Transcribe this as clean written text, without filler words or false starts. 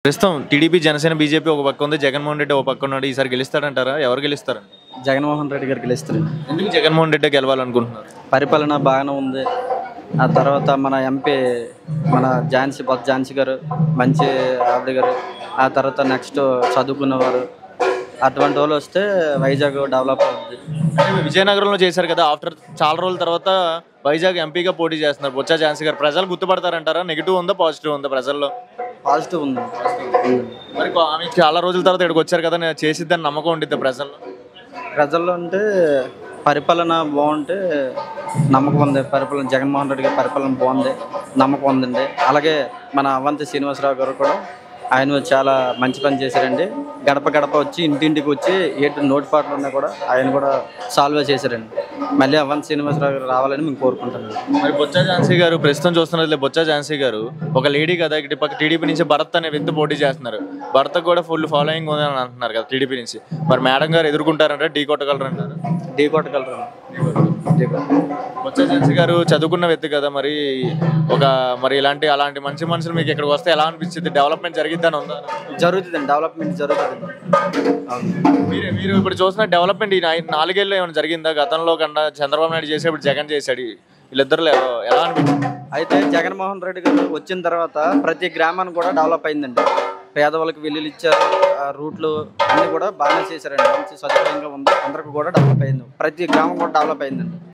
ప్రస్తుతం TDP, Janasena, BJP ఒక పక్క ఉంది. జగన్మోహన్ రెడ్డి ఒక పక్క ఉన్నాడు. ఈసారి గెలుస్తాడంటారా? ఎవరు గెలుస్తారు? జగన్మోహన్ రెడ్డి గారు గెలుస్తారు. ఎందుకు జగన్మోహన్ రెడ్డి గెలవాలనుకుంటున్నారు? పరిపాలన బాగానే ఉంది. ఆ తర్వాత మన ఎంపీ మన ఝాన్సీ గారు మంచి ఆవిడ గారు. ఆ తర్వాత నెక్స్ట్ చదువుకున్నవారు అటువంటి వాళ్ళు వస్తే వైజాగ్ డెవలప్ అవుతుంది. అంటే విజయనగరంలో చేశారు కదా, ఆఫ్టర్ చాలా రోజుల తర్వాత వైజాగ్ ఎంపీగా పోటీ చేస్తున్నారు బొత్స ఝాన్సీ గారు. ప్రజలు గుర్తుపడతారంటారా? నెగిటివ్ ఉందా, పాజిటివ్ ఉందా ప్రజల్లో? పాజిటివ్ ఉంది. మరి ఆమె చాలా రోజుల తర్వాత ఇక్కడికి వచ్చారు కదా, నేను చేసిద్దని నమ్మకం ఉండిద్దా ప్రజల్లో? ప్రజల్లో అంటే పరిపాలన బాగుంటే నమ్మకం ఉంది. జగన్మోహన్ రెడ్డి గారి పరిపాలన బాగుంది, నమ్మకం ఉందండి. అలాగే మన అవంతి శ్రీనివాసరావు గారు కూడా ఆయన చాలా మంచి పని చేశారండి. గడప గడప వచ్చి ఇంటింటికి వచ్చి నోటిపాట్లు ఉన్నా కూడా ఆయన కూడా సాల్వ్ చేశారండి. మళ్ళీ అవంతి శ్రీనివాసరావు గారు రావాలని మేము కోరుకుంటున్నాం. మరి బొత్స ఝాన్సీ గారు ప్రస్తుతం చూస్తున్నట్లే, బొత్స ఝాన్సీ గారు ఒక లేడీ కదా, ఇటు పక్క టీడీపీ నుంచి భరత్ అనే వ్యక్తి పోటీ చేస్తున్నారు. భరత్ కూడా ఫుల్ ఫాలోయింగ్ ఉంది అని అంటున్నారు కదా టీడీపీ నుంచి. మరి మేడం గారు ఎదుర్కొంటారంటే ఢీ కొట్టగలరంటారు? ఢీ కొట్టగలరు. బొత్స ఝాన్సీ గారు చదువుకున్న వ్యక్తి కదా, మరి అలాంటి మంచి మనుషులు మీకు ఇక్కడికి వస్తే ఎలా అనిపించింది? డెవలప్మెంట్ జరిగిద్దని ఉందా? జరుగుతుందండి, డెవలప్మెంట్ జరుగుతుంది. మీరు ఇప్పుడు చూసిన డెవలప్మెంట్ ఈ 4 ఏళ్ళు ఏమైనా జరిగిందా? గతంలో కన్నా చంద్రబాబు నాయుడు చేసేప్పుడు జగన్ చేశాడు. వీళ్ళిద్దరు ఎలా అనిపించింది? అయితే జగన్మోహన్ రెడ్డి గారు వచ్చిన తర్వాత ప్రతి గ్రామాన్ని కూడా డెవలప్ అయిందండి. పేదవాళ్ళకి వెల్లులు ఇచ్చారు, రూట్లు అన్నీ కూడా బాగానే చేశారండి. మంచి సదుపాయంగా ఉంది, అందరికీ కూడా డెవలప్ అయింది. ప్రతి గ్రామం కూడా డెవలప్ అయిందండి.